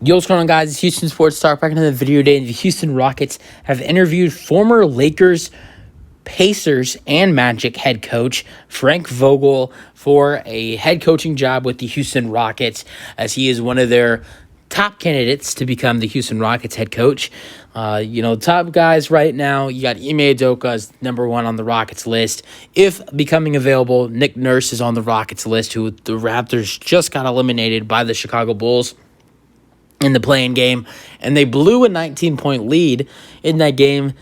Yo, what's going on, guys? It's Houston Sports Star back into the video today. The Houston Rockets have interviewed former Lakers, Pacers, and Magic head coach Frank Vogel for a head coaching job with the Houston Rockets, as he is one of their top candidates to become the Houston Rockets head coach. Top guys right now, you got Ime Udoka as number one on the Rockets list. If becoming available, Nick Nurse is on the Rockets list, who the Raptors just got eliminated by the Chicago Bulls in the play-in game, and they blew a 19-point lead in that game.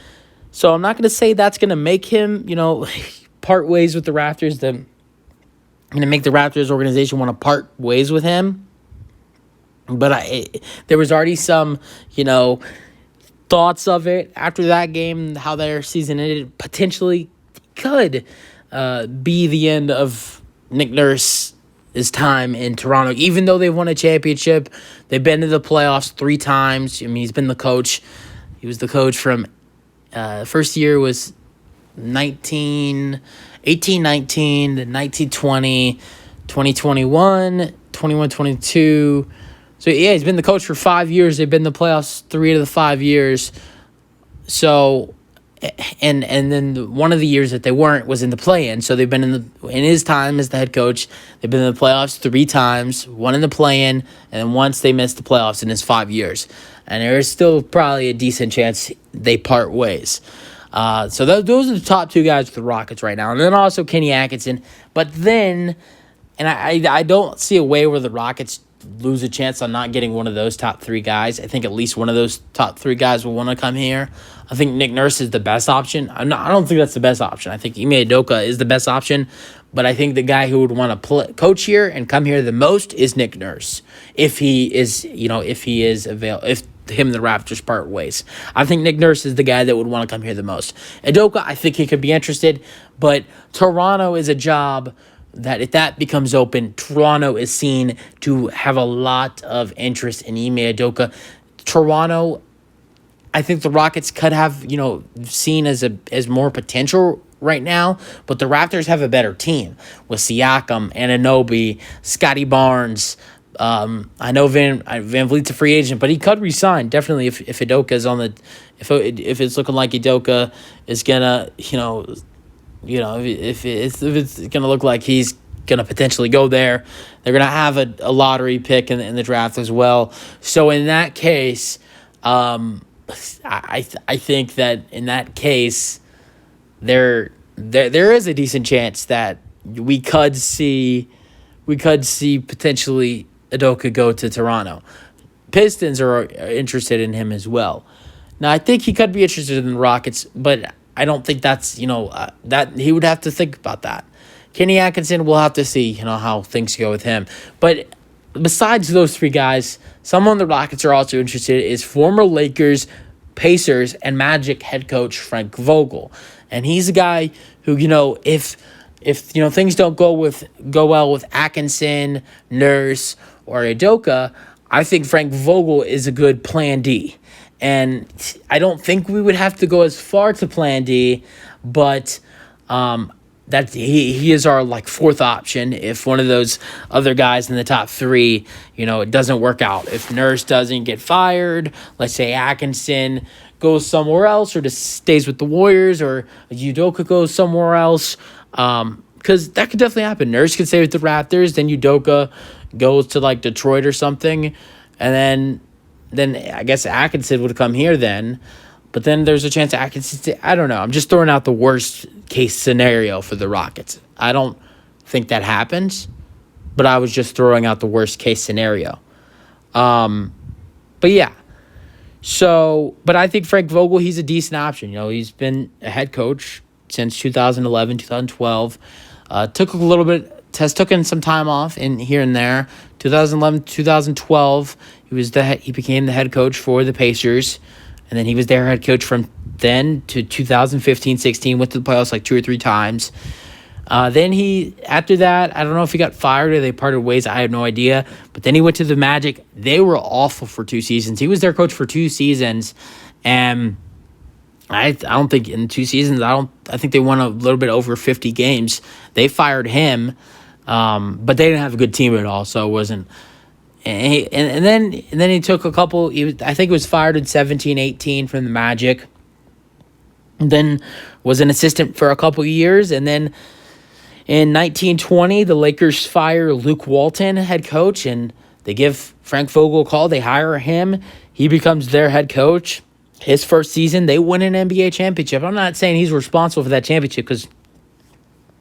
So I'm not going to say that's going to make him, part ways with the Raptors. Going to make the Raptors organization want to part ways with him. But there was already some, thoughts of it after that game, how their season ended. Potentially could be the end of Nick Nurse's time in Toronto. Even though they won a championship, they've been to the playoffs 3 times. I mean, he's been the coach. He was the coach from first year was 18-19, then 19-20, 2021, 21-22. So, yeah, he's been the coach for 5 years. They've been in the playoffs 3 of the 5 years. So, and then one of the years that they weren't was in the play-in. So they've been in his time as the head coach, they've been in the playoffs 3 times, one in the play-in, and then once they missed the playoffs in his 5 years. And there is still probably a decent chance they part ways. So those are the top 2 guys with the Rockets right now. And then also Kenny Atkinson. But then, and I don't see a way where the Rockets lose a chance on not getting one of those top 3 guys. I think at least one of those top 3 guys will want to come here. I think Nick Nurse is the best option. I don't think that's the best option. I think Ime Udoka is the best option, but I think the guy who would want to coach here and come here the most is Nick Nurse. If he is available, if him and the Raptors part ways, I think Nick Nurse is the guy that would want to come here the most. Udoka, I think he could be interested, but Toronto is a job that if that becomes open, Toronto is seen to have a lot of interest in Ime Udoka. Toronto, I think the Rockets could have, seen as more potential right now, but the Raptors have a better team with Siakam, Anunoby, Scotty Barnes. I know Van Vliet's a free agent, but he could resign definitely if Udoka is on the if it's looking like Udoka is gonna if it's gonna look like he's gonna potentially go there, they're gonna have a lottery pick in the draft as well. So in that case, I think that in that case, there is a decent chance that we could see potentially Udoka go to Toronto. Pistons are interested in him as well. Now I think he could be interested in the Rockets, but I don't think that's that he would have to think about that. Kenny Atkinson, we'll have to see how things go with him, but besides those 3 guys, someone the Rockets are also interested in is former Lakers, Pacers, and Magic head coach Frank Vogel. And he's a guy who, if things don't go well with Atkinson, Nurse, or Udoka, I think Frank Vogel is a good plan D. And I don't think we would have to go as far to plan D, but that he is our 4th option if one of those other guys in the top 3, it doesn't work out. If Nurse doesn't get fired, let's say Atkinson goes somewhere else or just stays with the Warriors, or Udoka goes somewhere else, because that could definitely happen. Nurse could stay with the Raptors, then Udoka goes to Detroit or something, and then I guess Atkinson would come here then. But then there's a chance Atkinson, I don't know. I'm just throwing out the worst case scenario for the Rockets. I don't think that happens, but I was just throwing out the worst case scenario. But yeah. So, but I think Frank Vogel, he's a decent option. He's been a head coach since 2011, 2012. Took a little bit, has taken some time off here and there. 2011, 2012, he became the head coach for the Pacers. And then he was their head coach from then to 2015-16, went to the playoffs 2 or 3 times. Then after that, I don't know if he got fired or they parted ways. I have no idea. But then he went to the Magic. They were awful for 2 seasons. He was their coach for 2 seasons. And I don't think in 2 seasons, I think they won a little bit over 50 games. They fired him, but they didn't have a good team at all, so it wasn't And then he took a couple. I think he was fired in 17-18 from the Magic. And then was an assistant for a couple years, and then in 1920, the Lakers fire Luke Walton, head coach, and they give Frank Vogel a call. They hire him. He becomes their head coach. His first season, they win an NBA championship. I'm not saying he's responsible for that championship because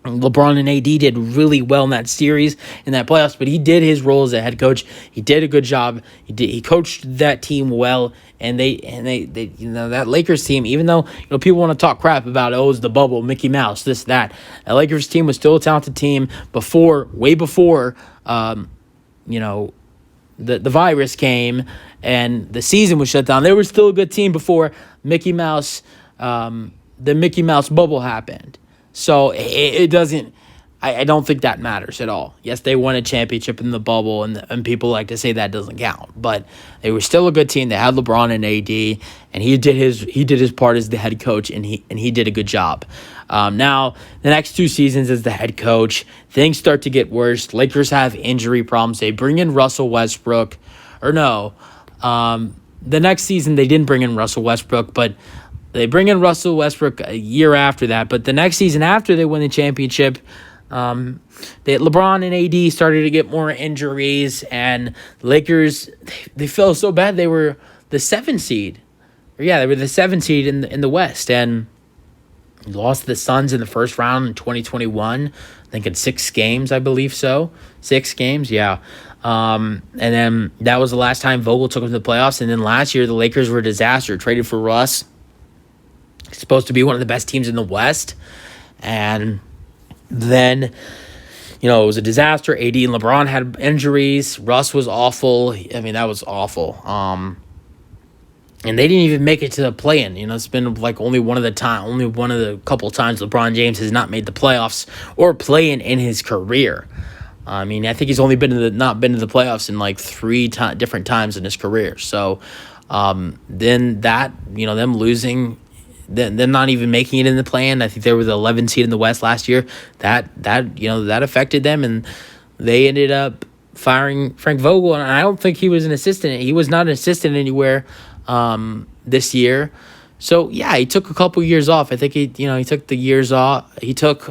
LeBron and AD did really well in that series, in that playoffs, but he did his role as a head coach. He did a good job. He coached that team well, and they that Lakers team, even though people want to talk crap about it was the bubble, Mickey Mouse, this, that Lakers team was still a talented team way before the virus came and the season was shut down. They were still a good team before Mickey Mouse, the Mickey Mouse bubble happened. So it doesn't. I don't think that matters at all. Yes, they won a championship in the bubble, and people like to say that doesn't count. But they were still a good team. They had LeBron and AD, and he did his part as the head coach, and he did a good job. Now the next 2 seasons as the head coach, things start to get worse. Lakers have injury problems. They bring in Russell Westbrook, or no, the next season they didn't bring in Russell Westbrook, but they bring in Russell Westbrook a year after that. But the next season after they win the championship, LeBron and AD started to get more injuries, and the Lakers, they felt so bad. They were the 7th seed. They were the 7th seed in the West, and lost to the Suns in the first round in 2021. I think in 6 games, I believe so. 6 games, yeah. And then that was the last time Vogel took them to the playoffs. And then last year, the Lakers were a disaster. Traded for Russ. Supposed to be one of the best teams in the West. And then, it was a disaster. AD and LeBron had injuries. Russ was awful. I mean, that was awful. And they didn't even make it to the play-in. It's been like only one of the couple times LeBron James has not made the playoffs or play-in in his career. I mean, I think he's only not been to the playoffs in like 3 different times in his career. So then that, them losing, them not even making it in the play-in. I think they were the 11th seed in the West last year. That affected them, and they ended up firing Frank Vogel. And I don't think he was an assistant. He was not an assistant anywhere this year. So yeah, he took a couple years off. I think he took the years off. He took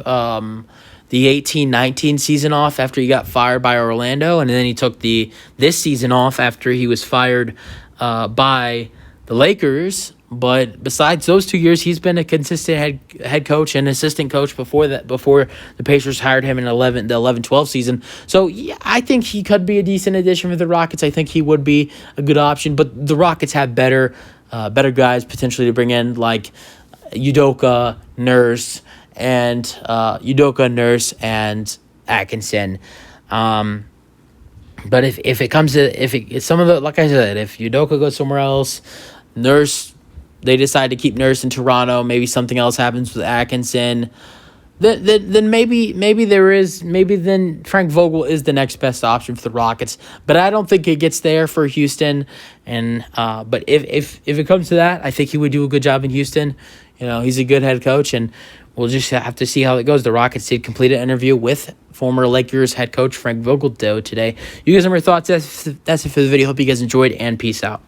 the 18-19 season off after he got fired by Orlando, and then he took this season off after he was fired by the Lakers. But besides those 2 years, he's been a consistent head coach and assistant coach before the Pacers hired him in the 11-12 season. So yeah, I think he could be a decent addition for the Rockets. I think he would be a good option. But the Rockets have better guys potentially to bring in, like Udoka, Nurse, and Atkinson. But if it comes to some of the, like I said, if Udoka goes somewhere else, Nurse, they decide to keep Nurse in Toronto, maybe something else happens with Atkinson, then maybe then Frank Vogel is the next best option for the Rockets. But I don't think it gets there for Houston. And but if it comes to that, I think he would do a good job in Houston. He's a good head coach, and we'll just have to see how it goes. The Rockets did complete an interview with former Lakers head coach Frank Vogel today. You guys have your thoughts? That's it for the video. Hope you guys enjoyed, and peace out.